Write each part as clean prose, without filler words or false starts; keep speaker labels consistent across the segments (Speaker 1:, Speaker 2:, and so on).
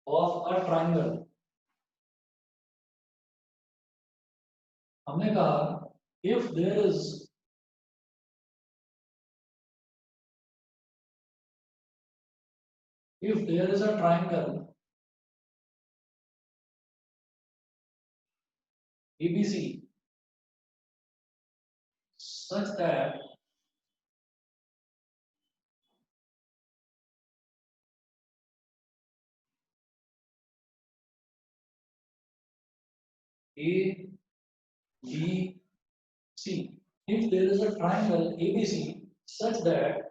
Speaker 1: Of a triangle. हमने कहा if there is a triangle ABC such that A B C, if there is a triangle ABC such that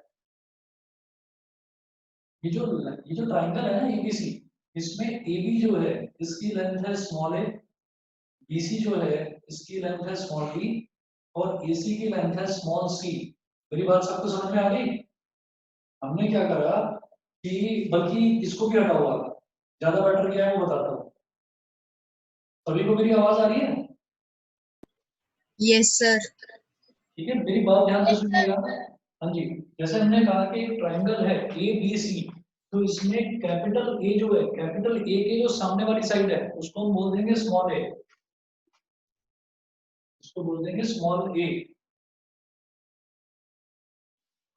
Speaker 1: ये जो triangle है ना ABC, इसमें AB जो है इसकी लेंथ है स्मॉल a, BC जो है इसकी लेंथ है स्मॉल b और AC की लेंथ है स्मॉल c। मेरी बात सबको समझ में आ गई? हमने क्या करा कि बल्कि इसको भी हटा हुआ था, ज्यादा बेटर क्या है वो बताता हूँ। सभी को मेरी आवाज आ रही है?
Speaker 2: Yes sir.
Speaker 1: ठीक है, मेरी बात ध्यान से सुनिएगा। हाँ जी, जैसे हमने कहा कि एक ट्राइंगल है ए बी सी, तो इसमें कैपिटल ए जो है, कैपिटल ए के जो सामने वाली साइड है उसको हम बोल देंगे स्मॉल ए, उसको बोल देंगे स्मॉल ए।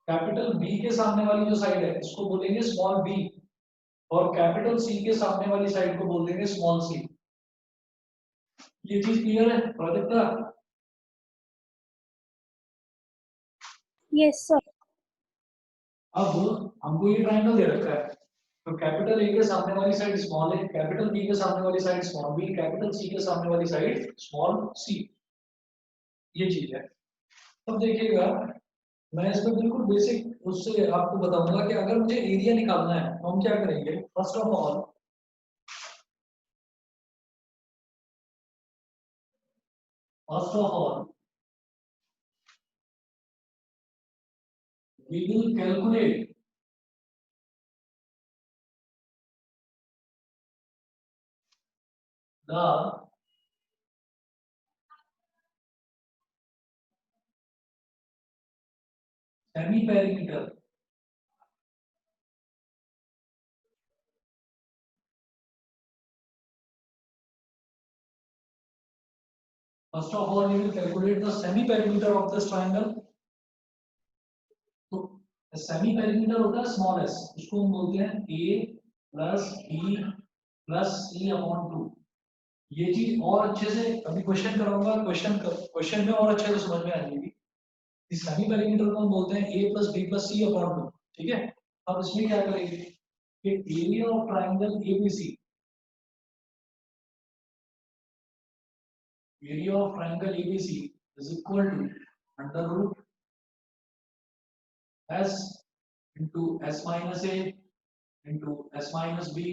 Speaker 1: कैपिटल बी के सामने वाली जो साइड है उसको बोलेंगे स्मॉल बी, और कैपिटल सी के सामने वाली साइड को बोल देंगे स्मॉल सी। ये चीज क्लियर है प्रोजेक्ट?
Speaker 2: Yes sir.
Speaker 1: अब हमको ये ट्राइंगल दे रखा है, तो कैपिटल ए के सामने वाली side small a, capital B के सामने वाली side small b, capital C के सामने वाली साइड स्मॉल सी। ये चीज है। अब देखिएगा, मैं इसमें बिल्कुल बेसिक उससे आपको बताऊंगा कि अगर मुझे एरिया निकालना है तो हम क्या करेंगे। First of all we will calculate the semi perimeter first of all we will calculate the semi perimeter of this triangle। तो सेमी पेरीमीटर होता है स्मॉल एस, उसको हम बोलते हैं a plus b plus c upon 2। ये चीज और अच्छे से अभी क्वेश्चन कराऊंगा, क्वेश्चन में और अच्छे से समझ में आ जाएगी। इस सेमी पेरीमीटर को हम बोलते हैं a plus b plus c upon 2। ठीक है, अब इसमें क्या करेंगे कि area of triangle ABC, area of triangle ABC is equal to under root s into s minus a into s minus b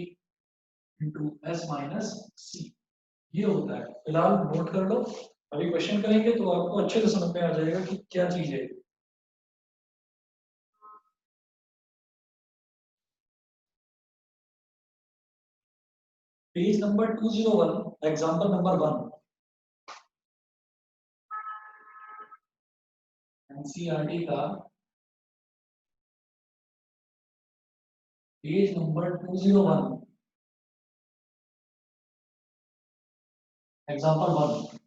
Speaker 1: into s minus c। ये होता है। फिलहाल नोट कर लो, अभी क्वेश्चन करेंगे तो आपको अच्छे से समझ में आ जाएगा कि क्या चीज है। Page number 201, example number 1, NCERT का पेज नंबर 201, एग्जांपल 1।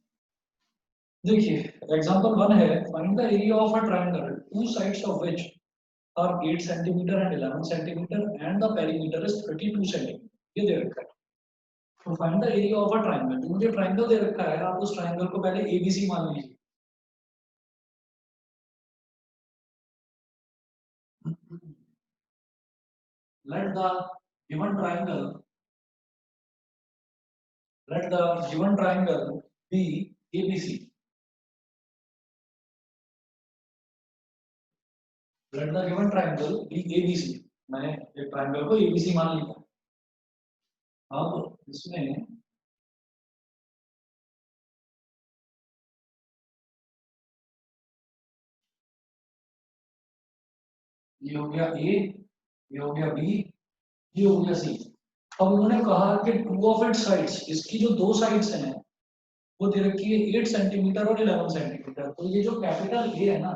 Speaker 1: देखिए, एग्जांपल 1 है, find the area of a triangle two sides of which are 8 centimetre and 11 centimetre and the perimeter is 32 centimetre. ये दे रखा है। तो find the area of a triangle. जो मुझे ट्रायंगल दे रखा है, आप उस ट्रायंगल को पहले एबीसी मान लीजिए। let the given triangle let the given triangle be ABC। let the given triangle be ABC। मैंने एक ट्रायंगल को ABC मान लिया। अब इसमें ये हो गया A, ये हो गया B, ये हो गया C। अब उन्होंने कहा कि टू ऑफ इट्स साइड्स, इसकी जो दो साइड्स हैं वो दे रखी है 8 सेंटीमीटर और 11 सेंटीमीटर। तो ये जो कैपिटल ए है ना,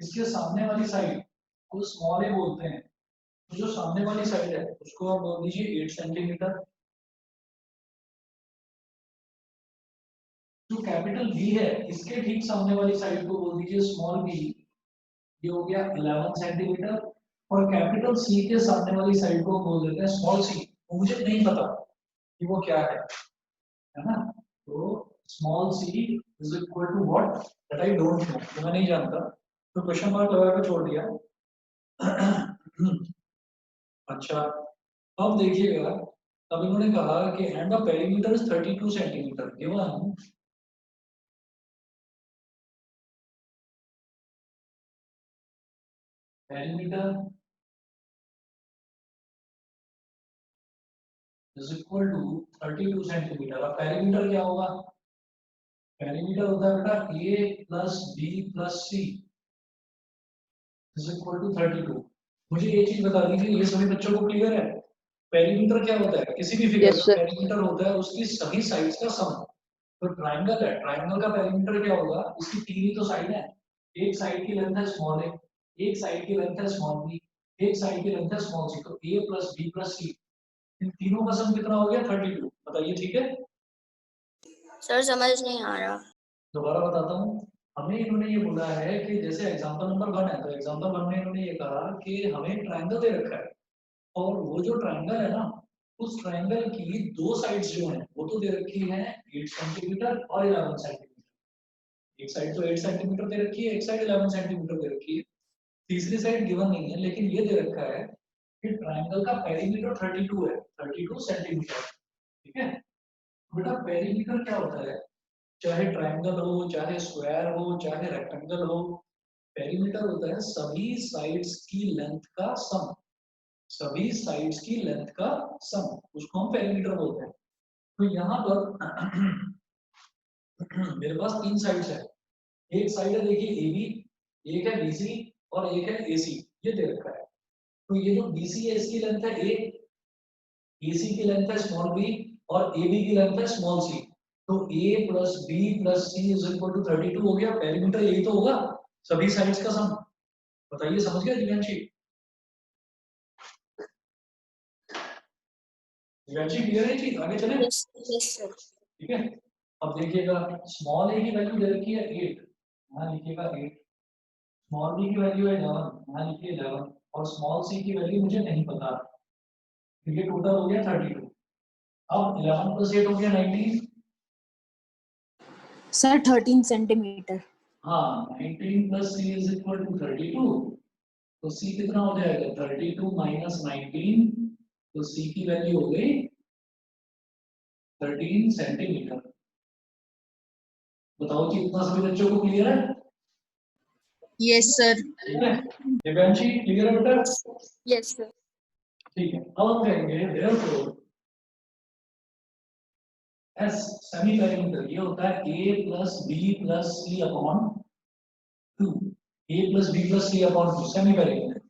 Speaker 1: इसके सामने वाली साइड को स्मॉल ए बोलते हैं, तो जो सामने वाली साइड है उसको आप बोल दीजिए 8 सेंटीमीटर। जो कैपिटल बी है इसके ठीक सामने वाली साइड को बोल दीजिए स्मॉल बी, ये हो गया 11 सेंटीमीटर। और कैपिटल सी के सामने वाली साइड को बोल देते हैं स्मॉल सी, तो मुझे नहीं पता कि वो क्या है ना। तो small c is equal to what, that I don't know, तो मैं नहीं जानता, तो क्वेश्चन मार्क लगा के छोड़ दिया। अच्छा, अब देखिएगा, अब इन्होंने कहा कि and the perimeter is 32 centimetre given. Perimeter is equal to 32 centimetre. अब पेरीमीटर क्या होगा? पेरीमीटर होता है बेटा A plus B plus C is equal to 32। मुझे ये चीज बता दीजिए, ये सभी बच्चों को क्लियर है? पेरीमीटर क्या होता है? किसी भी फिगर
Speaker 2: यस
Speaker 1: का
Speaker 2: सर।
Speaker 1: पेरीमीटर होता है उसकी सभी साइड्स का सम। तो ट्राइंगल है, ट्राइंगल का पेरीमीटर क्या होगा? इसकी तीन ही तो साइड है, एक साइड की लेंथ है स्मॉल ए, एक साइड की लेंथ है स्मॉल बी, एक साइड की लेंथ है स्मॉल सी, तो ए प्लस बी प्लस सी, इन तीनों का सम कितना हो गया? 32। बताइए ठीक है?
Speaker 2: सर समझ नहीं आ रहा।
Speaker 1: दोबारा बताता हूँ। हमें इन्होंने ये बोला है कि जैसे एग्जांपल नंबर 1 है, तो एग्जांपल 1 में इन्होंने ये कहा कि हमें ट्रायंगल दे रखा है, और वो जो ट्रायंगल है ना, उस ट्रायंगल की दो साइड्स जो हैं वो तो दे रखी है 8 सेंटीमीटर और 11 सेंटीमीटर। एक साइड तो 8 सेंटीमीटर दे रखी है, एक साइड 11 सेंटीमीटर दे रखी है, तीसरी साइड गिवन नहीं है, लेकिन ये दे रखा है कि ट्रायंगल का पेरीमीटर 32 है, 32 सेंटीमीटर। ठीक है, बेटा पेरीमीटर क्या होता है? चाहे ट्रायंगल हो, चाहे स्क्वायर हो, चाहे रेक्टेंगल हो, पेरीमीटर होता है सभी साइड्स की लेंथ का सम। सभी साइड्स की लेंथ का सम, उसको हम पेरीमीटर बोलते हैं। तो यहाँ पर मेरे पास तीन साइड्स है। एक साइड है देखिए ए बी, एक है बी सी, और एक है ए सी, ये दे रखा है। तो ये जो बी सी है इसकी लेंथ है ए, ए सी की लेंथ है स्मॉल बी, और ए बी की लेंथ है स्मॉल सी। तो A plus B plus C is equal to 32 हो गया। पेरीमीटर यही तो होगा, सभी साइड्स का सम। बताइए समझ गया दिव्यांशी? दिव्यांशी क्लियर है चीज? आगे चले?
Speaker 2: Yes sir.
Speaker 1: ठीक है, अब देखिएगा, स्मॉल ए की वैल्यू दे रखी है 8, यहाँ लिखिएगा 8। स्मॉल बी की वैल्यू है 11, यहाँ लिखिए 11। और स्मॉल सी की वैल्यू मुझे नहीं पता। तो ये टोटल हो गया 32। अब 11 प्लस 8 हो गया 19।
Speaker 2: Sir 13 centimetre.
Speaker 1: हाँ, 19 plus C is equal to 32। तो सी कितना हो जाएगा? 32 माइनस 19, तो सी की वैल्यू हो गई 13 सेंटीमीटर। बताओ कि इतना सभी बच्चों को क्लियर है?
Speaker 2: Yes sir.
Speaker 1: ठीक है, दिव्यांशी क्लियर है बेटा?
Speaker 2: Yes sir.
Speaker 1: ठीक है, अब हम कहेंगे therefore एस सेमी पेरीमीटर ये होता है a plus B plus C upon 2। a plus B plus C upon 2 semi perimeter.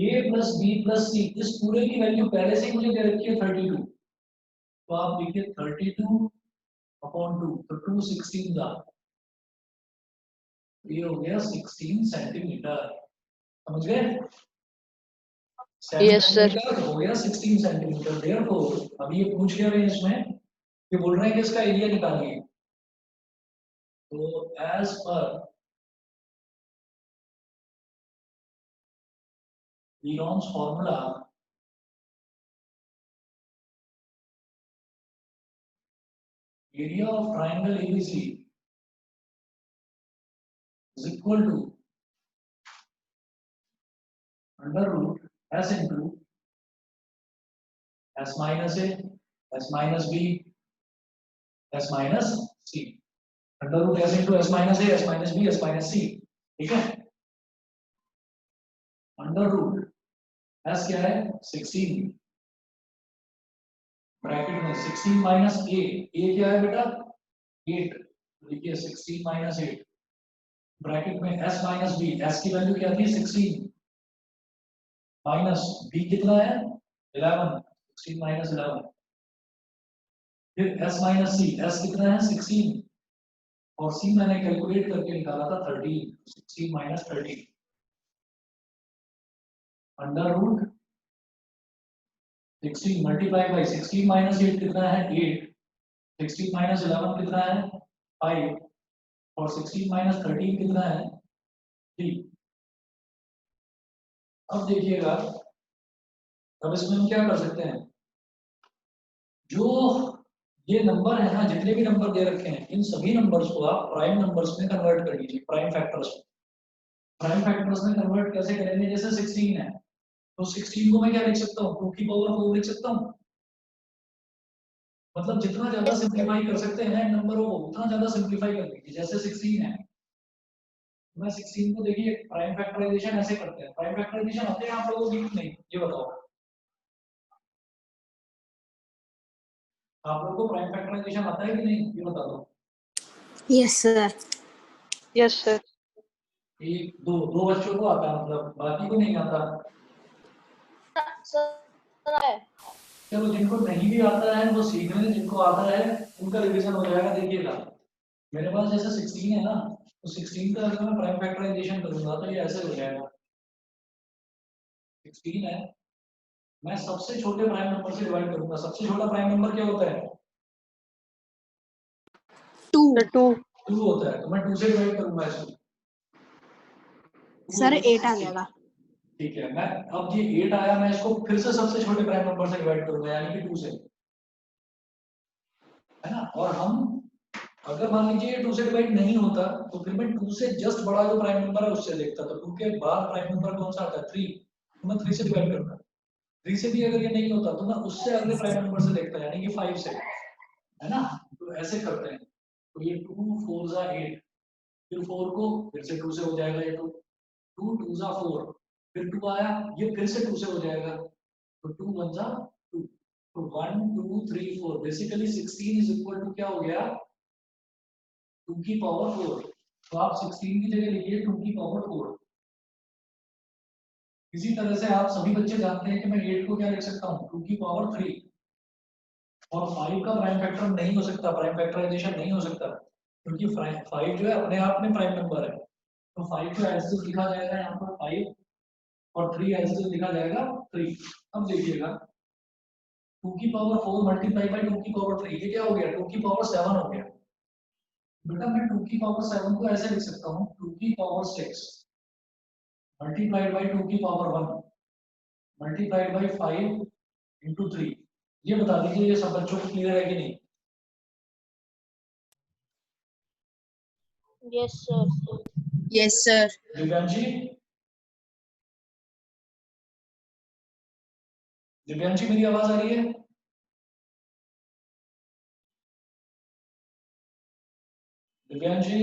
Speaker 1: a plus B plus C, इस पूरे की वैल्यू पहले से ही मुझे दे रखी है 32, तो आप लिखिए 32 अपॉन 2, तो 2 16 का, ये हो गया 16 सेंटीमीटर। समझ गए?
Speaker 2: Yes sir.
Speaker 1: सेंटीमीटर हो गया 16 सेंटीमीटर। देयरफॉर अभी ये पूछ लिया मैंने इसमें, ये बोल रहे हैं कि इसका एरिया निकालिए। तो एज पर Heron's formula, area of triangle ABC is equal to under root s into s minus a, s minus b, s minus c। Under root s into s minus a, s minus b, s minus c। ठीक है, under root s क्या है? 16, bracket में 16 minus a क्या है बेटा? 8। देखिए 16 minus 8, bracket में s माइनस b, s की वैल्यू क्या थी? 16 माइनस b कितना है? 11, 16 माइनस 11। फिर s माइनस सी, s कितना है? 16, और c मैंने कैलकुलेट करके निकाला था 13, 16 minus 13 under root 16 multiply by 16 minus 8 कितना है 8, 16 माइनस 11 कितना है 5 और 16 माइनस 13 कितना है 3। अब देखिएगा, अब इसमें हम क्या कर सकते हैं, जो ये नंबर है ना, जितने भी नंबर दे रखे हैं इन सभी नंबर्स को आप प्राइम नंबर्स में कन्वर्ट कर लीजिए, प्राइम फैक्टर्स में। प्राइम फैक्टर्स में कन्वर्ट कैसे करेंगे, जैसे 16 है तो 16 को मैं क्या लिख सकता हूँ 2 की पावर 4 लिख सकता हूँ। मतलब जितना ज्यादा सिंप्लीफाई कर सकते हैं इन नंबरों को उतना ज्यादा सिंप्लीफाई कर लीजिए। जैसे 16 है, मैं 16 को देखिए प्राइम फैक्टराइजेशन ऐसे करते हैं, प्राइम फैक्टराइजेशन आते हैं आप लोगों को नहीं, ये बताओ आप लोगों को प्राइम फैक्टराइजेशन आता है कि नहीं, ये बता दो।
Speaker 2: Yes, sir.
Speaker 3: Yes sir.
Speaker 1: एक दो दो बच्चों को आता है, मतलब बाकी को नहीं आता। चलो जिनको नहीं भी आता है वो सीख लें, जिनको आता है उनका रिवीजन हो जाएगा। देखिएगा मेरे पास जैसे 16 है ना, तो 16 का अगर मैं प्राइम फैक्टराइजेशन करूंगा तो ये ऐसे हो जाएगा, 16 है, मैं सबसे छोटे प्राइम नंबर से डिवाइड करूंगा। सबसे छोटा प्राइम नंबर क्या होता है
Speaker 2: 2.
Speaker 3: सर 2।
Speaker 1: 2 होता है, तो मैं 2 से डिवाइड करूंगा इसको।
Speaker 2: सर 8 आ जाएगा।
Speaker 1: ठीक है, मैं अब ये 8 आया, मैं इसको फिर से सबसे छोटे प्राइम नंबर से डिवाइड करूंगा यानी कि 2 से, है ना। और हम अगर मान लीजिए 2 से डिवाइड नहीं होता तो फिर मैं 2 से जस्ट बड़ा जो प्राइम नंबर है उससे देखता, तो 2 के बाद प्राइम नंबर कौन सा आता है 3, तो मैं 3 से डिवाइड करता। 3 से भी अगर ये नहीं होता तो मैं उससे अगले प्राइम नंबर से देखता यानी कि 5 से, है ना। तो ऐसे करते हैं। तो ये 2 4 जा 8, फिर 4 को फिर से 2 से हो जाएगा, ये तो 2 2 जा 4, फिर 2 आया ये फिर से 2 से हो जाएगा, तो 2 1 जा 2, तो 1 2 3 4 बेसिकली 16 इज इक्वल टू क्या हो गया 2 की पावर 4। तो आप 16 की जगह लिखिए 2 की पावर 4। इसी तरह से आप सभी बच्चे जानते हैं कि मैं 8 को क्या लिख सकता हूँ 2 की पावर 3, और 5 का प्राइम फैक्टर नहीं हो सकता, प्राइम फैक्टराइजेशन नहीं हो सकता, क्योंकि 5 जो है अपने आप में प्राइम नंबर है। तो 5 को एज इट लिखा जाएगा यहाँ पर 5, और 3 एज इट लिखा जाएगा 3। अब देखिएगा 2 की पावर 4 मल्टीप्लाई बाई 2 की पावर 3, ये क्या हो गया 2 की पावर 7 हो गया। बेटा मैं 2 की पावर 7 को ऐसे लिख सकता हूँ 2 की पावर 6 मल्टीप्लाइड बाई 2 की पावर 1 मल्टीप्लाइड बाई 5 इंटू 3। ये बता दीजिए ये सब बच्चों को क्लियर है कि नहीं।
Speaker 4: Yes, sir.
Speaker 2: Yes, sir.
Speaker 1: Divyanshi, Divyanshi मेरी आवाज आ रही है। दिव्यांशी,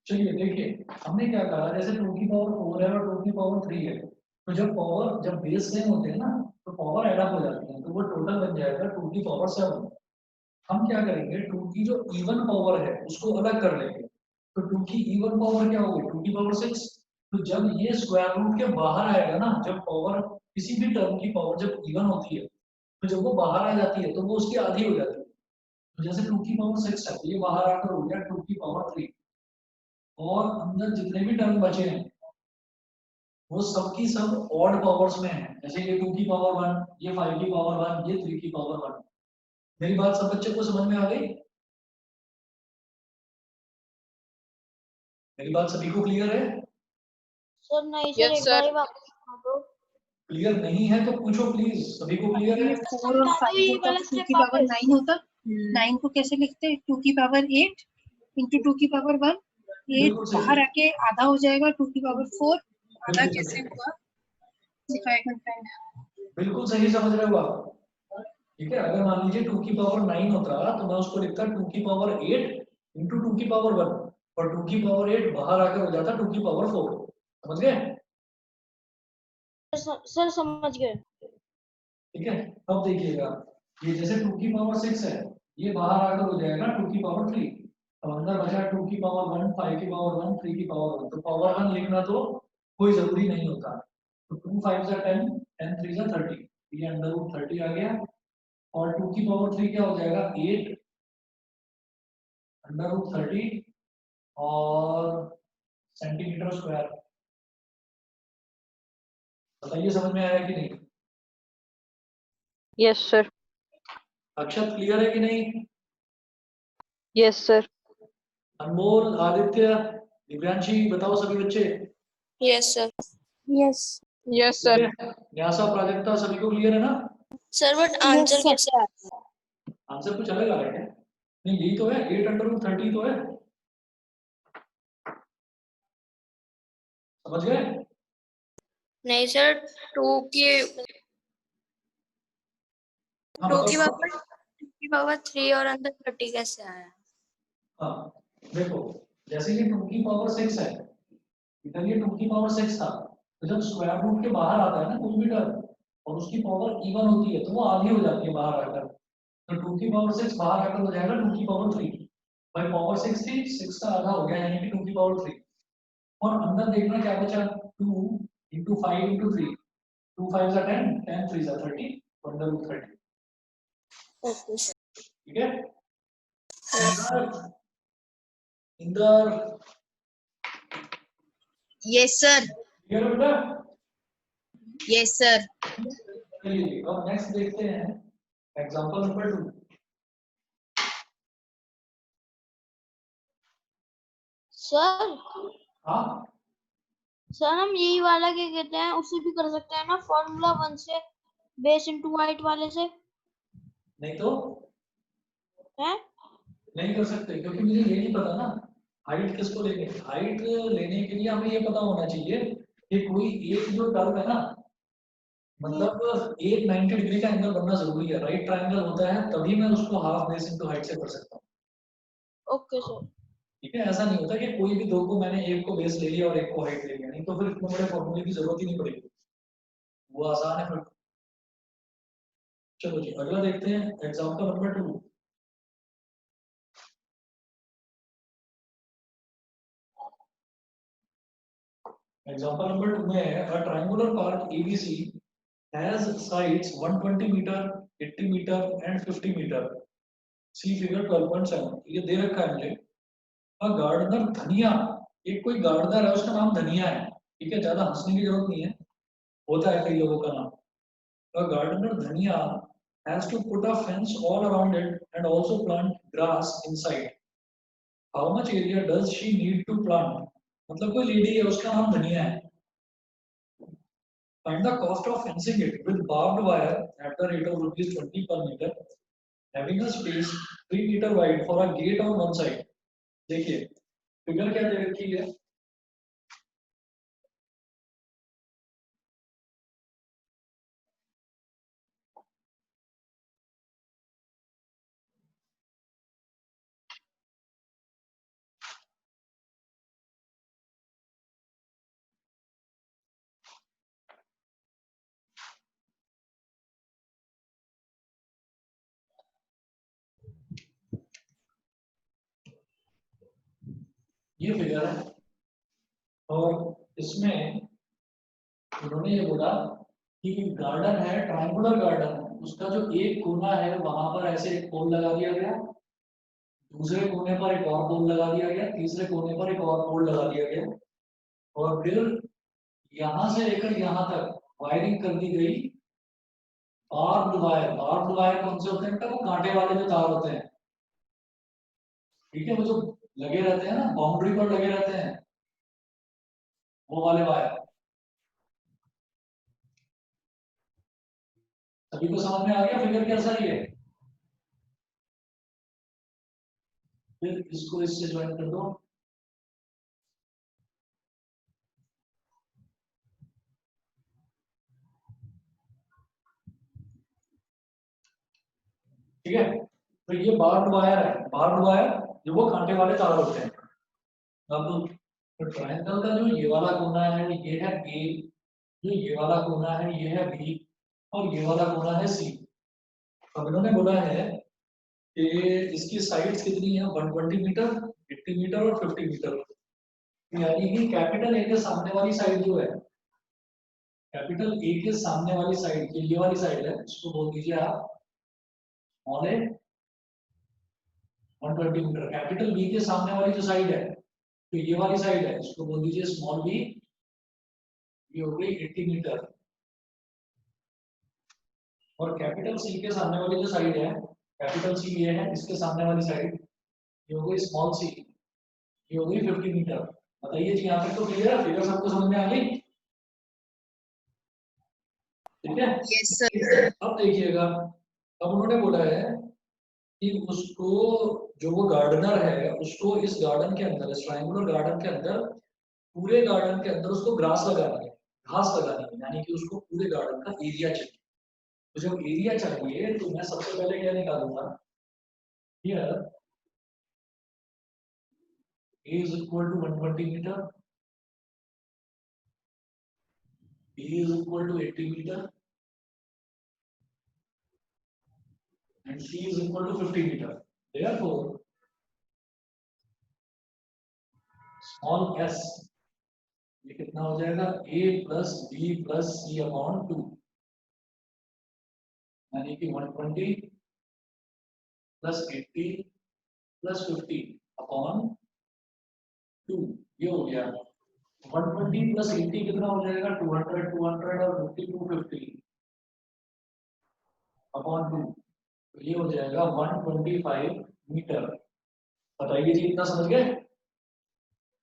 Speaker 1: चलिए देखिए हमने क्या कहा, जैसे 2 की पावर 4 है और 2 की पावर 3 है, तो जब बेस सेम होते हैं ना तो पावर ऐड अप हो जाती है, तो वो टोटल बन जाएगा 2 की पावर 7। हम क्या करेंगे 2 की जो इवन पावर है उसको अलग कर लेंगे, तो 2 की इवन पावर क्या होगी 2 की पावर 6। तो जब ये स्क्वायर रूट के बाहर आएगा ना, जब पावर किसी भी टर्म की पावर जब इवन होती है तो जब वो बाहर आ जाती है तो वो उसकी आधी हो जाती है। तो जैसे 2 की पावर 6 है तो ये बाहर आकर हो गया 2 की पावर 3, और अंदर जितने भी टर्म बचे हैं वो सबकी सब ऑड पावर्स में है। जैसे ये 2 की पावर 1, ये 5 की पावर 1, ये 3 की पावर 1। मेरी बात सब बच्चे को समझ में आ गई? मेरी बात सभी को क्लियर है?
Speaker 4: Sir, नहीं सर,
Speaker 2: Yes,
Speaker 4: एक
Speaker 2: sir.
Speaker 4: बार ही वापस बता दो।
Speaker 1: क्लियर नहीं है तो पूछो प्लीज, सभी को क्लियर है?
Speaker 3: 4 और 5
Speaker 4: ये
Speaker 3: होता
Speaker 4: वाला
Speaker 3: तो 2
Speaker 4: स्टेप
Speaker 3: की पावर
Speaker 4: वापस।
Speaker 3: 9 होता। 9 को कैसे लिखते हैं 2 की पावर 8 इंटू 2 की पावर 1। 8
Speaker 1: बिल्कुल सही।
Speaker 3: बाहर आके आधा हो जाएगा 2 की पावर 4। आधा
Speaker 1: बिल्कुल
Speaker 3: कैसे
Speaker 1: सही।
Speaker 3: हुआ सिखाएगा।
Speaker 1: बिल्कुल सही समझ रहे हो आप। ठीक है, अगर मान लीजिए 2 की पावर 9 होता तो मैं उसको लिखता 2 की पावर 8 इंटू 2 की पावर 1, और 2 की पावर 8 बाहर आकर हो जाता 2 की पावर 4। समझ गए?
Speaker 4: सर समझ गए।
Speaker 1: ठीक है, अब देखिएगा ये जैसे 2 की पावर 6 है, ये बाहर आकर हो जाएगा 2 की पावर 3। अब अंदर बचा 2 की पावर 1, 5 की पावर 1, 3 की पावर 1। तो पावर 1 लिखना तो कोई जरूरी नहीं होता। तो 2 5 जा 10, 10 3 जा 30, ये अंडर रूट 30 आ गया, और 2 की पावर 3 क्या हो जाएगा 8 अंडर रूट 30 और सेंटीमीटर स्क्वायर। बताइए समझ में आया कि नहीं?
Speaker 5: Yes, sir.
Speaker 1: अक्षत क्लियर है कि नहीं?
Speaker 5: Yes, sir.
Speaker 1: अनमोल, आदित्य, दिव्यांशी, बताओ सभी बच्चे।
Speaker 4: Yes, sir.
Speaker 2: Yes.
Speaker 5: Yes,
Speaker 1: ठीक
Speaker 5: sir.
Speaker 1: है? न्यासा, प्राजक्ता, सभी को क्लियर है ना?
Speaker 4: Sir, but answer
Speaker 2: sir.
Speaker 4: कैसे आया?
Speaker 1: आंसर कुछ अलग आ रहा है क्या? नहीं, यही तो है, 8/30 तो है। समझ गए?
Speaker 4: नहीं सर, 2 की
Speaker 1: हाँ,
Speaker 4: 2 की
Speaker 1: बताओ।
Speaker 4: पावर 3 और अंदर 30 कैसे आया?
Speaker 1: हाँ, देखो, जैसे ये 2 की पावर 6 है, इधर ये 2 की पावर 6 था, तो जब स्क्वायर रूट के बाहर आता है ना कोई भी टर्म और उसकी पावर इवन होती है तो वो आधी हो जाती है बाहर आकर, तो 2 की पावर 6 बाहर आकर हो जाएगा 2 की पावर 3। भाई पावर 6 थी, 6 का आधा हो गया यानी कि 2 की पावर 3। और अंदर देखना क्या बचा, 2 into 5 into 3, 2 5 are 10, 10 3 are 30, under root 30।
Speaker 4: Okay sir.
Speaker 1: ठीक है? Inder,
Speaker 2: Yes, sir.
Speaker 1: क्लियर बेटा?
Speaker 2: Yes, sir.
Speaker 1: चलिए अब नेक्स्ट देखते हैं एग्जांपल नंबर 2।
Speaker 4: सर
Speaker 1: हाँ,
Speaker 4: सर हम यही वाला क्या कहते हैं, उसे भी कर सकते हैं ना, फॉर्मूला 1 से बेस इनटू हाइट वाले से,
Speaker 1: नहीं तो
Speaker 4: हैं?
Speaker 1: नहीं कर सकते क्योंकि मुझे ये नहीं पता ना हाइट किसको लेनी है। हाइट लेने के लिए हमें ये पता होना चाहिए कि कोई एक जो टर्म है ना, मतलब एक 90 डिग्री का एंगल बनना जरूरी है, राइट ट्रायंगल होता है तभी मैं उसको हाफ बेस इनटू हाइट से कर सकता हूँ।
Speaker 4: Okay sir.
Speaker 1: ठीक है? ऐसा नहीं होता कि कोई भी दो को मैंने एक को बेस ले लिया और एक को हाइट ले लिया, नहीं तो फिर इतने बड़े फॉर्मूले की जरूरत ही नहीं पड़ेगी, वो आसान है फिर। चलो जी अगला देखते हैं एग्जांपल नंबर 2। एग्जांपल नंबर 2 में है a triangular park ABC has sides 120 meter, 80 meter and 50 meter. See figure 12.7। ये दे रखा है मुझे। अ गार्डनर धनिया, एक कोई गार्डनर है उसका नाम धनिया है, ठीक है? ज्यादा हंसने की जरूरत नहीं है, होता है कई लोगों का नाम। अ गार्डनर धनिया has to put a fence all around it and also plant grass inside. How much area does she need to plant? मतलब कोई लेडी है उसका नाम धनिया है। Find the cost of fencing it with barbed wire at the rate of rupees 20 per meter, having a space 3 meter wide for a gate on one side। देखिए figure क्या दे रखी है, ये फिगर है और इसमें उन्होंने ये बोला कि गार्डन है, ट्रायंगुलर गार्डन है, उसका जो एक कोना है वहां पर ऐसे एक पोल लगा दिया गया, दूसरे कोने पर एक और पोल लगा दिया गया, तीसरे कोने पर एक और पोल लगा दिया गया और फिर यहां से लेकर यहां तक वायरिंग कर दी गई बार्ब्ड वायर। बार्ब्ड वायर कौन से होते हैं? वो कांटे वाले जो तार होते हैं, ठीक है? वो जो लगे रहते हैं ना बाउंड्री पर लगे रहते हैं, वो वाले वायर। सभी को समझ में आ गया फिगर कैसा ही है? फिर इसको इससे ज्वाइन कर दो। ठीक है? तो ये बार्ब्ड वायर है, बार्ब्ड वायर जो वो कांटे वाले तार होते हैं। अब तो ट्रायंगल का जो ये वाला कोना है ये है ए, जो ये वाला कोना है ये है बी और ये वाला कोना है सी। अब इन्होंने बोला है कि इसकी साइड्स कितनी है, 120 मीटर, 80 मीटर और 50 मीटर। यानी कि कैपिटल ए के सामने वाली साइड जो है, कैपिटल ए के सामने वाली साइड ये वाली साइड है, इसको बोल दीजिए आप स्मॉल ए 120 मीटर। कैपिटल बी के सामने वाली जो साइड है, तो ये वाली साइड है, इसको बोल दीजिए स्मॉल बी, ये हो गई 80 मीटर। और कैपिटल सी के सामने वाली जो साइड है, कैपिटल सी ये है, इसके सामने वाली साइड ये हो गई स्मॉल सी, ये हो गई 50 मीटर। बताइए जी, यहाँ तक तो क्लियर है? फिगर सबको समझ में आ गई? ठीक है।
Speaker 2: Yes, sir.
Speaker 1: अब देखिएगा, अब उन्होंने बोला है कि उसको, जो वो गार्डनर है, उसको इस गार्डन के अंदर, इस ट्रायंगुलर गार्डन के अंदर, पूरे गार्डन के अंदर उसको ग्रास लगाना है, घास लगानी है, यानी कि उसको पूरे गार्डन का एरिया चाहिए। तो जब एरिया चाहिए तो मैं सबसे पहले क्या निकालूंगा, here A is equal to 120 meter, B is equal to 80 meter, and C is equal to 50 meter. Therefore, small s ये कितना हो जाएगा, A plus B plus C upon 2, यानी कि 120 plus 80 plus 50 upon 2, ये हो गया। 120 plus 80 कितना हो जाएगा, 200, 200 और 50, 250 upon 2, तो ये हो जाएगा 125 मीटर। बताइए जी, इतना समझ गए?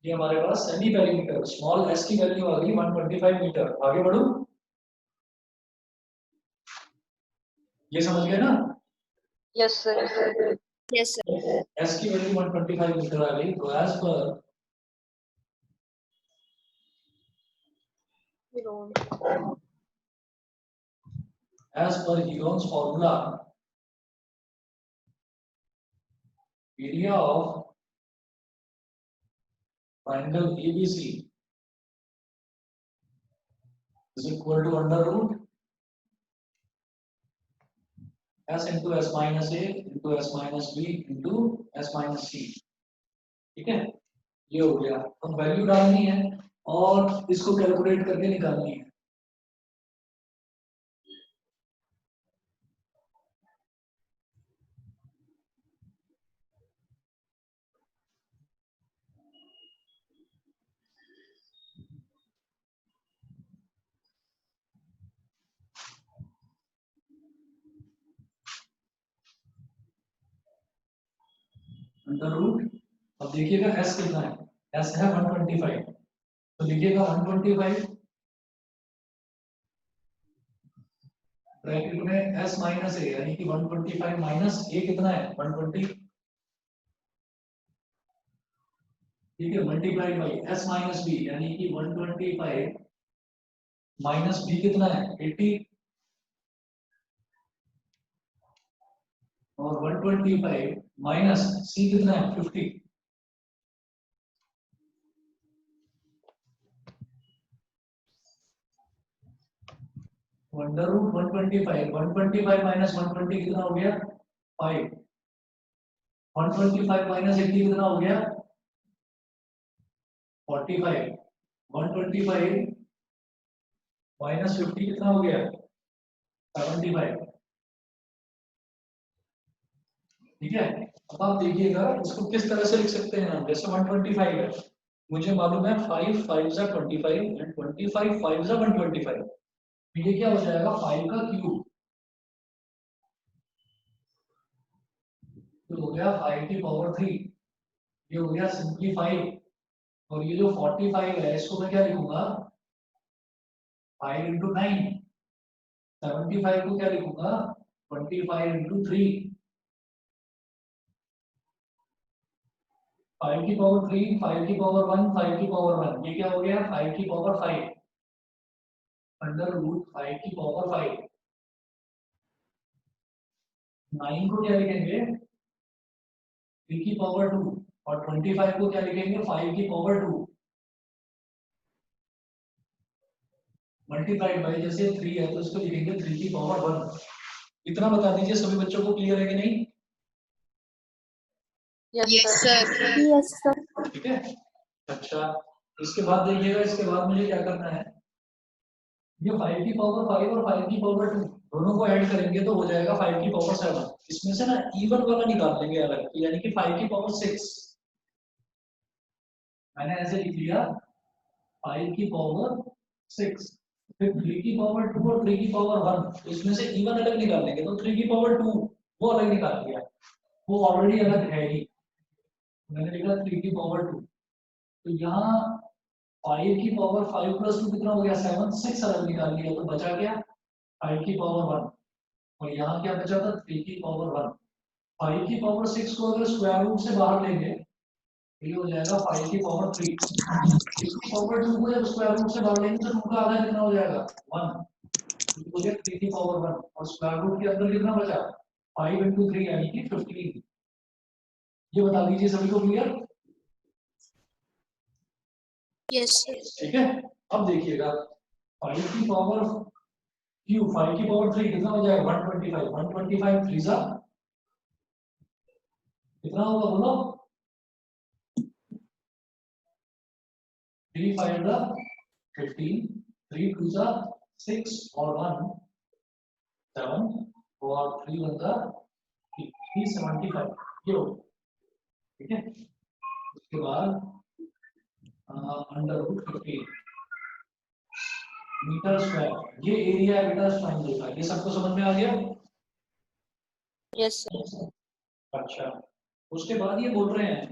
Speaker 1: ये हमारे पास सेमी पेरीमीटर, स्मॉल एस की वैल्यू आ गई 125 मीटर। आगे बढ़ो, ये समझ गए ना?
Speaker 5: Yes, sir.
Speaker 2: Yes, sir.
Speaker 1: S की वैल्यू 125 मीटर आ गई। तो as per Heron's formula, area of triangle ABC is equal to under root s into s minus a into s minus b into s minus c। ठीक है, ये हो गया। अब वैल्यू डालनी है और इसको कैलकुलेट करके निकालनी है। अंडर रूट, अब देखिएगा s कितना है, s है 125, तो लिखिएगा 125 ब्रैकेट में s माइनस a, यानी कि 125 माइनस a कितना है 120, ठीक है, multiplied by s minus b, यानी कि 125 माइनस b कितना है 80, और 125 माइनस c कितना है 50। अंडर रूट 125 माइनस 120 कितना हो गया 5, 125 माइनस 80 कितना हो गया 45, 125 माइनस 50 कितना हो गया 75। ठीक है, अब आप देखिएगा इसको किस तरह से लिख सकते हैं हम। जैसे 125 है, मुझे मालूम है 5 5 जा 25 एंड 25 5 जा 125, ये क्या हो जाएगा 5 का क्यूब, तो हो गया 5 की पावर 3, ये हो गया सिंपलीफाइड। और ये जो 45 है इसको मैं क्या लिखूंगा 5 into 9, 75 को क्या लिखूंगा 25 into 3, 5 की पावर 3, 5 की पावर 1, 5 की पावर 1, ये क्या हो गया 5 की पावर 5 अंडर रूट 5 की पावर 5। 9 को क्या लिखेंगे 3 की पावर 2, और 25 को क्या लिखेंगे 5 की पावर 2 मल्टीप्लाइड बाई, जैसे 3 है तो इसको लिखेंगे 3 की पावर 1। इतना बता दीजिए सभी बच्चों को क्लियर है कि नहीं?
Speaker 5: Yes,
Speaker 2: Yes,
Speaker 5: sir.
Speaker 2: sir.
Speaker 3: Yes, sir.
Speaker 1: ठीक है, अच्छा इसके बाद देखिएगा, इसके बाद मुझे क्या करना है, ये 5 की पावर 5 और 5 की पावर 2 दोनों को ऐड करेंगे तो हो जाएगा 5 की पावर 7। इसमें से ना इवन वाला निकाल लेंगे अलग, यानी कि 5 की पावर 6, मैंने ऐसे लिख लिया 5 की पावर 6, फिर 3 की पावर 2 और 3 की पावर 1, इसमें से इवन अलग निकाल लेंगे, तो 3 की पावर 2 वो अलग निकाल लिया, वो ऑलरेडी अलग है ही, मैंने लिखा 3 की पावर 2। तो यहाँ 5 की पावर 5 प्लस 2 कितना हो गया 7, 6 अलग निकाल लिया, तो बचा क्या 5 की पावर 1, और यहाँ क्या बचा था 3 की पावर 1। 5 की पावर 6 को अगर स्क्वायर रूट से बाहर लेंगे ये हो जाएगा 5 की पावर 3। 6 की पावर 2 को जब स्क्वायर रूट से बाहर लेंगे तो 2 का आधा कितना हो जाएगा 1, तो हो गया 3 की पावर 1, और स्क्वायर रूट के अंदर कितना बचा 5 into 3 यानी कि 15। ये बता दीजिए सभी को क्लियर?
Speaker 2: Yes, sir.
Speaker 1: ठीक है, अब देखिएगा 5 की पावर क्यू 5 की पावर 3 कितना हो जाएगा 125, 125 3 सा कितना होगा बोलो, 3 5 सा 15, 3 2 सा 6 और 1 7 और 3 1 सा 375, ये हो, ठीक है। उसके बाद अंडर रूट 15 मीटर स्क्वायर, ये एरिया है बेटा ट्रायंगल का, ये सबको समझ में आ गया?
Speaker 2: Yes, sir.
Speaker 1: अच्छा, उसके बाद ये बोल रहे हैं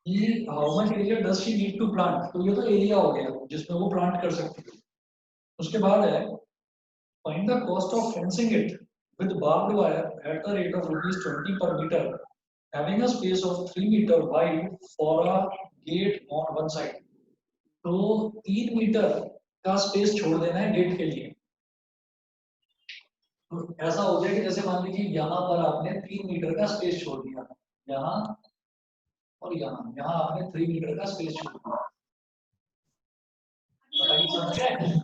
Speaker 1: कि how much area does she need to plant, तो ये तो एरिया हो गया जिसमें वो प्लांट कर सकती है। उसके बाद है find the cost of fencing it with barbed wire at the rate of ₹20 per meter having a space of 3 meter wide for a gate on one side। तो 3 मीटर का स्पेस छोड़ देना है गेट के लिए। तो ऐसा हो गया कि जैसे मान लीजिए यहाँ पर आपने 3 मीटर का स्पेस छोड़ दिया, यहाँ और यहाँ आपने 3 मीटर का स्पेस छोड़ दिया, बताइए समझ गए?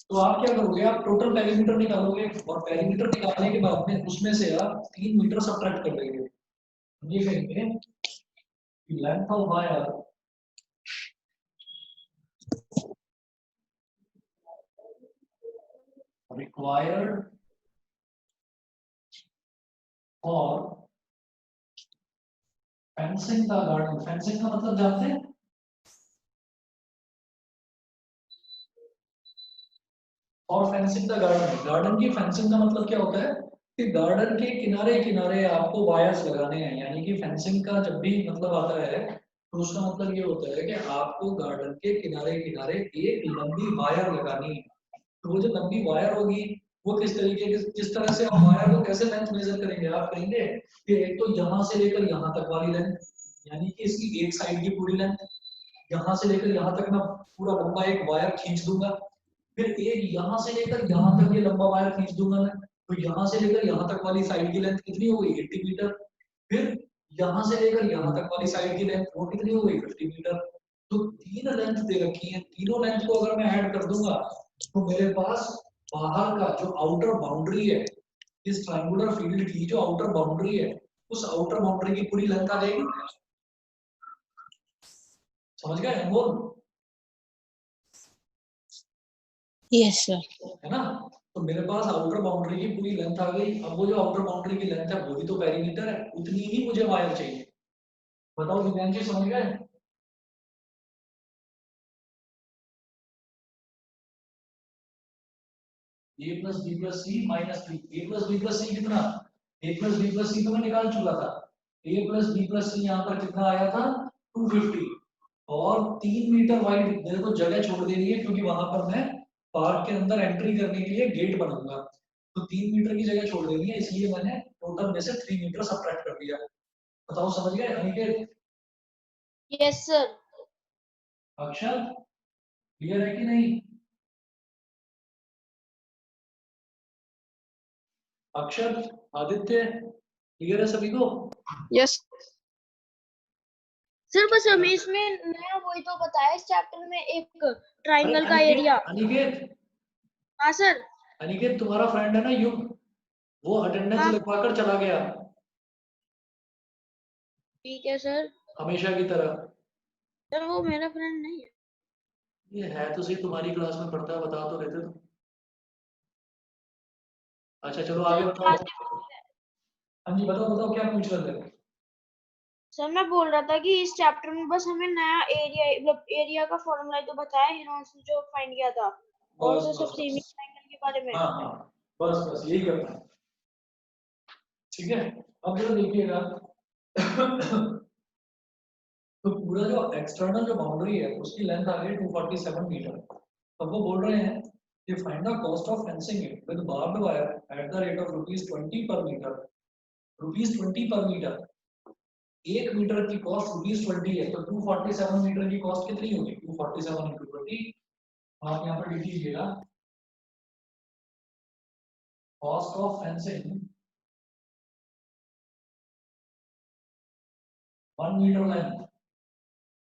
Speaker 1: तो आप क्या करोगे, आप टोटल पेरीमीटर निकालोगे और पेरीमीटर निकालने के बाद में उसमें से आप 3 मीटर सब्ट्रैक्ट कर देंगे। ये कहेंगे कि length of wire required for fencing the garden, fencing का मतलब जानते हैं? और फेंसिंग द गार्डन, गार्डन की फेंसिंग का मतलब क्या होता है कि गार्डन के किनारे किनारे आपको वायर्स लगाने हैं, यानी कि फेंसिंग का जब भी मतलब आता है तो उसका मतलब ये होता है कि आपको गार्डन के किनारे किनारे एक लंबी वायर लगानी है। तो वो जो लंबी वायर होगी वो किस तरीके की, किस तरह से आप वायर को कैसे लेंथ मेजर करेंगे, आप करेंगे कि एक तो यहाँ से लेकर यहाँ तक वाली लेंथ, यानी कि इसकी एक साइड की पूरी लेंथ, यहाँ से लेकर यहाँ तक मैं पूरा लंबा एक वायर खींच दूंगा, फिर एक यहाँ से लेकर यहाँ तक ये लंबा वायर खींच दूंगा मैं, तो यहाँ से लेकर यहाँ तक वाली साइड की लेंथ कितनी हो गई 80 मीटर, फिर यहाँ से लेकर यहाँ तक वाली साइड की लेंथ वो कितनी हो गई 50 मीटर। तो 3 लेंथ दे रखी है, तीनों लेंथ को अगर मैं ऐड कर दूंगा तो मेरे पास बाहर का जो आउटर बाउंड्री है इस ट्रायंगुलर फील्ड की, जो आउटर बाउंड्री है उस आउटर बाउंड्री की पूरी लेंथ आ जाएगी। समझ गए अनमोल?
Speaker 2: Yes, sir.
Speaker 1: है ना, तो मेरे पास आउटर बाउंड्री की पूरी लेंथ आ गई। अब वो जो आउटर बाउंड्री की लेंथ है वो भी तो पेरीमीटर है, उतनी ही मुझे वायर चाहिए। बताओ दिव्यांश जी समझ गए? a plus B plus C minus 3, a plus B plus C कितना, a plus B plus C तो मैं निकाल चुका था, a plus B plus C यहाँ पर कितना आया था 250, और 3 मीटर वाइड मेरे को जगह छोड़ देनी है क्योंकि वहां पर मैं पार्क के अंदर एंट्री करने के लिए गेट बनाऊंगा, तो 3 मीटर की जगह छोड़ देनी है, इसलिए मैंने टोटल में से 3 मीटर सब्ट्रैक्ट कर दिया। बताओ समझ गए अनिकेत?
Speaker 4: Yes, sir.
Speaker 1: अक्षर क्लियर है कि नहीं? अक्षर आदित्य क्लियर है सभी को?
Speaker 5: Yes.
Speaker 4: सर बस हमें इसमें नया वही तो बताया इस चैप्टर में एक ट्रायंगल का
Speaker 1: अनिकेत,
Speaker 4: एरिया।
Speaker 1: अनिकेत
Speaker 4: हाँ सर।
Speaker 1: अनिकेत तुम्हारा फ्रेंड है ना युग, वो अटेंडेंस
Speaker 4: हाँ।
Speaker 1: लगवाकर चला गया
Speaker 4: ठीक है सर।
Speaker 1: हमेशा की तरह।
Speaker 4: सर वो मेरा फ्रेंड नहीं है।
Speaker 1: ये है तो सही, तुम्हारी क्लास में पढ़ता है, बता तो रहते तुम। अच्छा चलो आगे बताओ। हाँ जी बताओ बताओ क्या पूछ रहे थे?
Speaker 4: सर मैं बोल रहा था कि इस चैप्टर में बस हमें नया एरिया मतलब एरिया का फॉर्मूला तो बताया हिरोन्स ने जो फाइंड किया था और
Speaker 1: बस
Speaker 4: तो सब
Speaker 1: बस
Speaker 4: सेमी
Speaker 1: बस
Speaker 4: ट्रायंगल के बारे में।
Speaker 1: हाँ हाँ बस बस यही करना है। ठीक है, अब जरा देखिएगा तो पूरा जो एक्सटर्नल जो बाउंड्री है उसकी लेंथ आ गई 247 मीटर। अब वो बोल रहे हैं कि find the cost of fencing it with barbed wire at the rate of ₹20 per metre. ₹20 per metre, 1 metre की कॉस्ट ₹20 है, तो 247 मीटर की कॉस्ट कितनी होगी? 247 इंटू 20। आप यहाँ पर लिख लीजिएगा cost of fencing 1 metre length,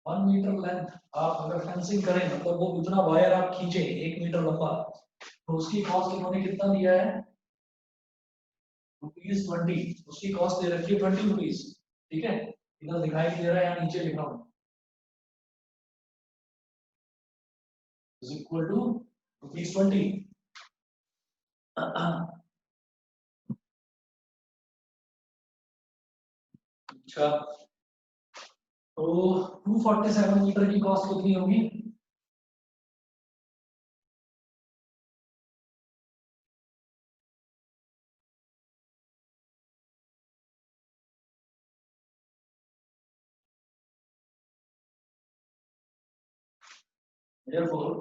Speaker 1: 1 metre length आप अगर फेंसिंग करें मतलब वो उतना वायर आप खींचे 1 मीटर लंबा, तो उसकी कॉस्ट इन्होंने कितना दिया है? ₹20। उसकी कॉस्ट दे रखी है ₹20। ठीक है, इधर दिखाई दे रहा है या नीचे लिखा हूं इज इक्वल टू ₹20। अच्छा, तो 247 मीटर की कॉस्ट कितनी होगी? Therefore,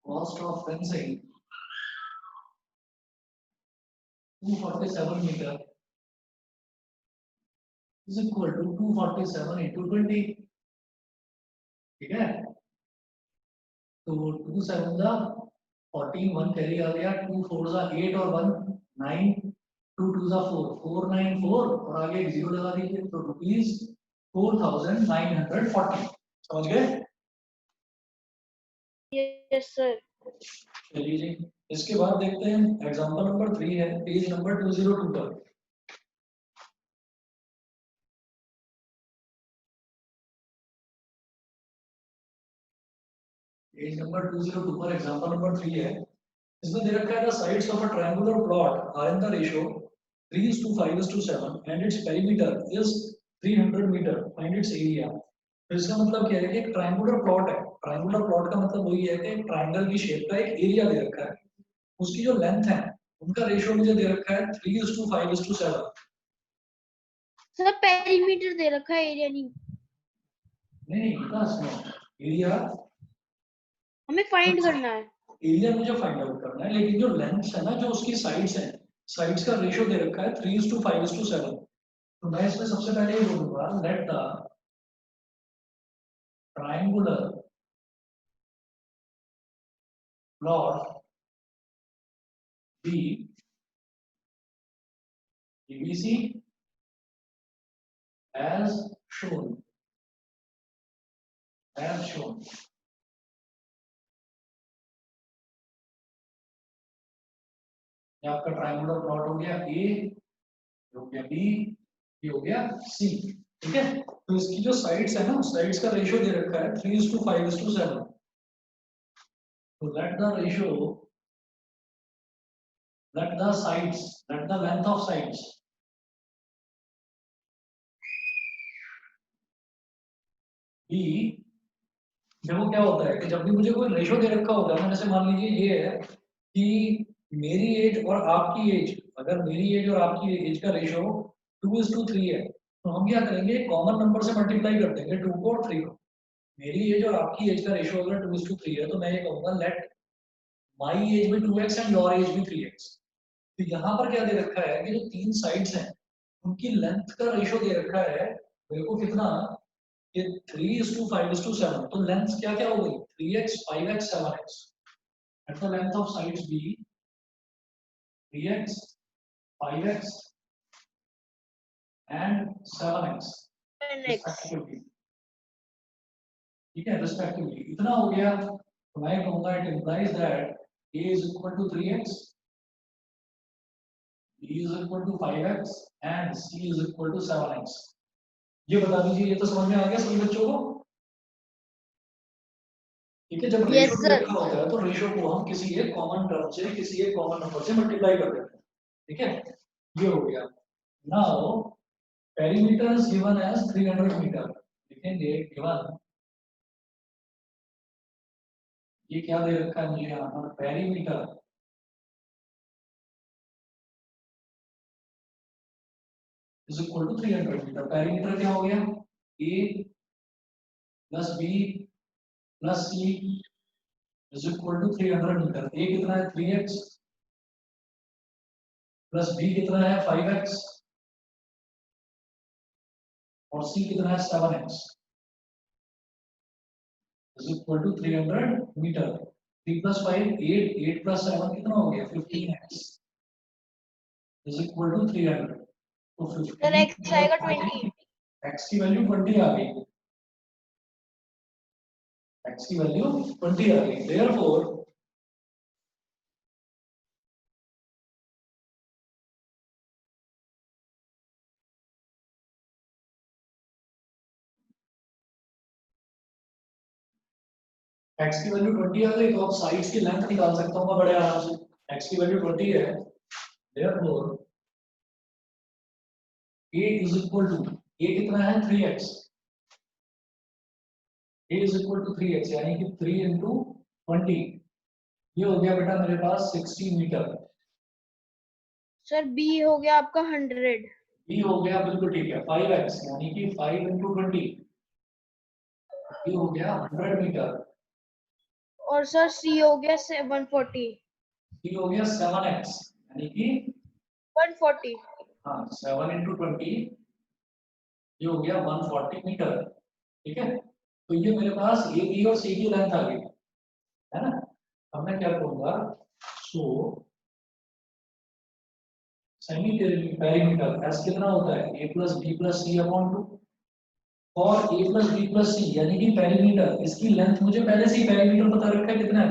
Speaker 1: cost of fencing 247 meter is equal to 247 into 20। ठीक है, तो 2 7 जा 14, 1 कैरी आ गया, 2 4 जा 8 और 1 9, 2 2 जा 4 494 और आगे एक जीरो लगा दीजिए, तो ₹4940। समझ गए?
Speaker 4: Yes sir.
Speaker 1: चलिए जी, इसके बाद देखते हैं एग्जांपल नंबर 3 है पेज नंबर 202 पर। पेज नंबर 202 पर एग्जांपल नंबर 3 है। इसमें दे रखा है the sides of a triangular plot are in the ratio 3:5:7 and its perimeter is 300 metre, find its area. तो इसका मतलब क्या है कि एक ट्रायंगुलर प्लॉट है। ट्रायंगुलर प्लॉट का मतलब वही है कि एक ट्रायंगल की शेप का एक एरिया दे रखा है, उसकी जो लेंथ है उनका रेशियो मुझे दे रखा है 3:5:7।
Speaker 4: सर पेरीमीटर दे रखा है एरिया नहीं।
Speaker 1: नहीं इतना सुनो, एरिया
Speaker 4: हमें फाइंड करना है।
Speaker 1: एरिया मुझे फाइंड आउट करना है, लेकिन जो लेंथ है ना, जो उसकी साइड्स हैं, साइड्स का रेशियो दे रखा है 3:5:7। तो मैं इसमें सबसे पहले ये बोलूंगा let the triangular plot be ABC as shown, as shown। ये आपका ट्रायंगुलर प्लॉट हो गया ए, हो गया बी, ये हो गया सी। ठीक है, तो इसकी जो साइड्स है ना, साइड्स का रेशियो दे रखा है 3:5:7। तो let the ratio, let the sides, let the length of sides be। देखो क्या होता है कि जब भी मुझे कोई रेशियो दे रखा होता है ना, जैसे मान लीजिए ये है कि मेरी एज और आपकी एज, अगर मेरी एज और आपकी एज का रेशियो 2:3 है, तो हम क्या करेंगे, कॉमन नंबर से मल्टीप्लाई कर देंगे 2 को और 3 को। मेरी एज और आपकी एज का रेशियो अगर 2:3 है, तो मैं ये कहूंगा लेट माई एज भी 2x एंड योर एज भी 3x। तो यहाँ पर क्या दे रखा है कि जो तीन साइड्स हैं उनकी लेंथ का रेशियो दे रखा है मेरे को कितना, ये 3:5:7। तो लेंथ क्या क्या हो गई, 3x 5x 7x। At the length of sides be 3x 5x and 7x respectively. ठीक है, रिस्पेक्टिवली इतना हो गया, तो मैं कहूंगा it implies that a is equal to 3x, b is equal to 5x and c is equal to 7x। ये बता दीजिए, ये तो समझ में आ गया सभी बच्चों को? ठीक है, जब
Speaker 4: Yes,
Speaker 1: रेशियो
Speaker 4: sir.
Speaker 1: लिखा होता है तो रेशियो को हम किसी एक कॉमन टर्म से किसी एक कॉमन नंबर से मल्टीप्लाई कर देते हैं, ठीक है, ये हो गया। Now perimeter is given as 300 metre, लिखेंगे गिवन, ये क्या दे रखा है मुझे यहाँ पर, perimeter is equal to 300 metre. Perimeter क्या हो गया, A plus B plus C is equal to 300 metre. A कितना है 3x प्लस बी कितना है 5x और सी कितना है 7x is equal to 300 metre. 3 plus 5 8, 8 plus 7 कितना हो गया 15x इज इक्वल टू 300। तो
Speaker 4: Sir,
Speaker 1: 15
Speaker 4: x आएगा 20.
Speaker 1: x की वैल्यू 20 आ गई, x की वैल्यू 20 आ गई। देयरफॉर x की वैल्यू 20 आ गई, तो अब साइड्स की लेंथ निकाल सकता हूं मैं बड़े आराम से। x की वैल्यू 20 है, therefore a is equal to, a कितना है 3x, a is equal to 3x यानी कि 3 इंटू 20, ये हो गया बेटा मेरे पास 60 मीटर।
Speaker 4: Sir, b हो गया आपका 100.
Speaker 1: b हो गया बिल्कुल ठीक है 5x यानी कि 5 इंटू 20, ये हो गया 100 मीटर।
Speaker 4: और सर c हो गया 140.
Speaker 1: c हो गया 7x यानी कि
Speaker 4: 140.
Speaker 1: हाँ 7 इंटू 20, ये हो गया 140 मीटर, ठीक है। तो ये मेरे पास ए बी और सी की लेंथ आ गई है ना। अब मैं क्या करूंगा, सो सेमी पेरीमीटर एस कितना होता है ए plus B plus C upon 2, और ए प्लस बी प्लस सी यानी कि पेरीमीटर, इसकी लेंथ मुझे पहले से ही पेरीमीटर पता रखा है कितना है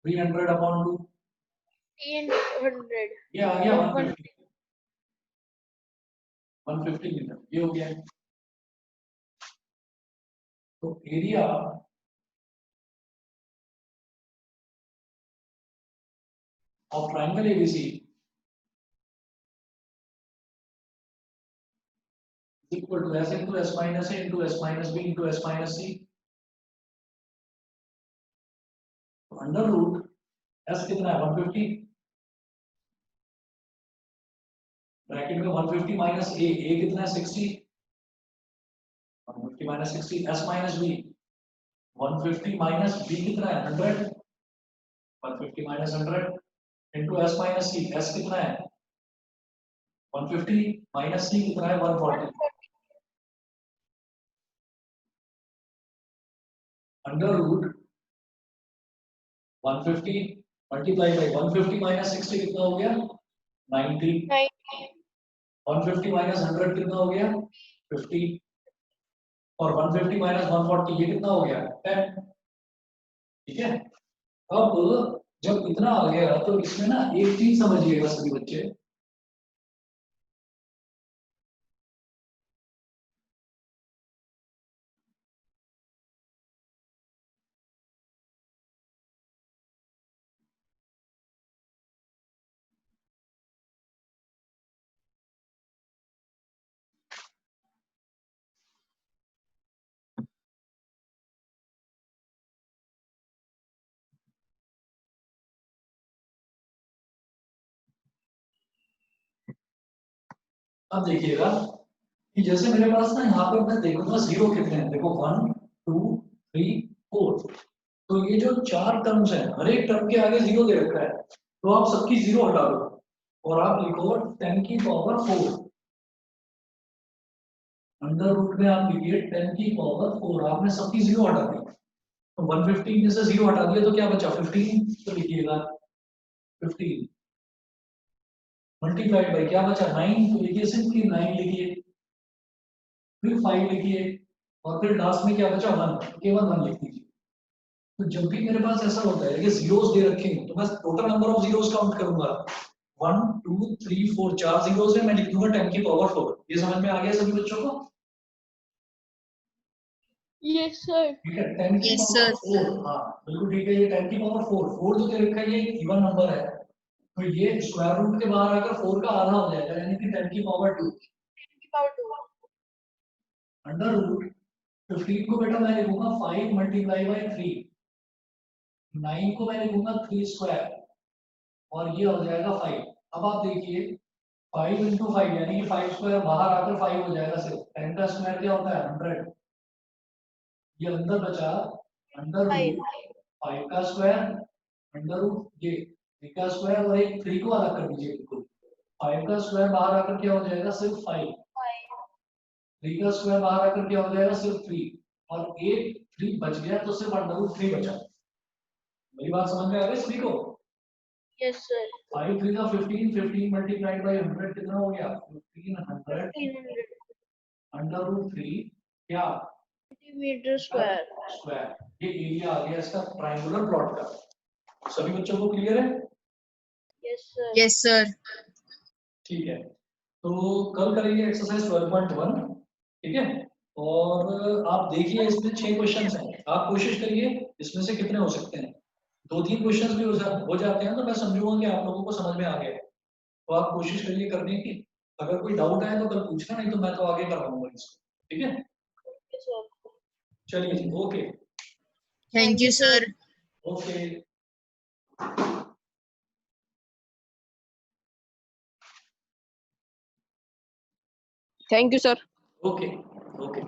Speaker 1: 300 अपॉन 2,
Speaker 4: 300.
Speaker 1: ये आ गया
Speaker 4: 150.
Speaker 1: 150 मीटर, ये हो गया। तो area of triangle ABC equal to s into s minus a into s minus b into s minus c, under root s कितना है 150, ब्रैकेट में 150 माइनस a कितना है 60, 150 minus 60 s minus b, 150 minus b कितना है 100, 150 minus 100 into s minus c, s कितना है 150 minus c कितना है 140, under root 150 multiply by 150 minus 60 कितना हो गया 90, 150 माइनस 100 कितना हो गया 50, और 150 माइनस 140 ये कितना हो गया 10, ठीक है। अब जब इतना आ गया तो इसमें ना एक चीज समझिएगा सभी बच्चे, अब देखिएगा कि जैसे मेरे पास ना यहाँ पर मैं देखूंगा जीरो कितने हैं, देखो 1 2 3 4, तो ये जो चार टर्म्स हैं हर एक टर्म के आगे जीरो दे रखा है, तो आप सबकी जीरो हटा दो और आप लिखो 10 की पावर 4, अंडर रूट में आप लिखिए 10 की पावर 4, आपने सबकी जीरो हटा दी, तो 150 में से जीरो हटा दिया तो क्या बचा 15, तो लिखिएगा 15 मल्टीप्लाइड बाय क्या बचा 9, तो लिखिए सिंपली 9 लिखिए, फिर 5 लिखिए और फिर लास्ट में क्या बचा 1, केवल 1 लिख दीजिए। तो जब भी मेरे पास ऐसा होता है कि जीरोस दे रखे हैं तो मैं total number of zeros count करूंगा, 1 2 3 4, चार जीरोस है, मैं लिख दूंगा 10 की पावर 4। ये समझ में आ गया सभी बच्चों को।
Speaker 4: Yes sir.
Speaker 1: ठीक है, 10 की
Speaker 2: Yes,
Speaker 1: पावर
Speaker 2: sir.
Speaker 1: 4, हाँ बिल्कुल ठीक है, ये 10 की पावर 4 जो दे रखा है ये इवन नंबर है, तो ये स्क्वायर रूट के बाहर आकर 4 का आधा हो जाएगा, यानी कि 10 की पावर 2 अंडर रूट 15 को बेटा मैं लिखूंगा 5 मल्टीप्लाई बाय 3, 9 को मैं लिखूंगा 3 स्क्वायर और ये हो जाएगा 5। अब आप देखिए 5 इंटू 5 यानी कि 5 स्क्वायर बाहर आकर 5 हो जाएगा, सिर्फ 10 का स्क्वायर क्या होता है 100, ये अंदर बचा अंडर रूट 5 का स्क्वायर अंडर रूट ये 3 का स्क्वायर और एक 3 को अलग कर दीजिए, बिल्कुल 5 का स्क्वायर बाहर आकर क्या हो जाएगा सिर्फ 5, 3 का स्क्वायर बाहर आकर क्या हो जाएगा सिर्फ 3 और एक 3 बच गया तो सिर्फ अंडर रूट 3 बचा। मेरी बात समझ में आ गई सभी को?
Speaker 4: Yes sir.
Speaker 1: 5 3 का 15, 15 मल्टीप्लाइड बाय 100 कितना हो गया 1500 अंडर रूट 3 क्या
Speaker 4: सेंटीमीटर स्क्वायर।
Speaker 1: स्क्वायर। ये एरिया आ गया इसका ट्रायंगुलर प्लॉट का। सभी बच्चों को क्लियर है?
Speaker 4: Yes sir.
Speaker 2: Yes, sir.
Speaker 1: ठीक है, तो कल करेंगे एक्सरसाइज 12.1, ठीक है। और आप देखिए इसमें 6 क्वेश्चंस हैं, आप कोशिश करिए इसमें से कितने हो सकते हैं, 2-3 क्वेश्चंस भी हो जाते हैं तो मैं समझूंगा कि आप लोगों को समझ में आ गया है, तो आप कोशिश करिए करने की। अगर कोई डाउट आए तो कल पूछना, नहीं तो मैं तो आगे करवाऊंगा इसको, ठीक है। चलिए जी, okay
Speaker 2: Thank you, sir.
Speaker 1: Okay.
Speaker 5: Thank you, sir.
Speaker 1: Okay okay.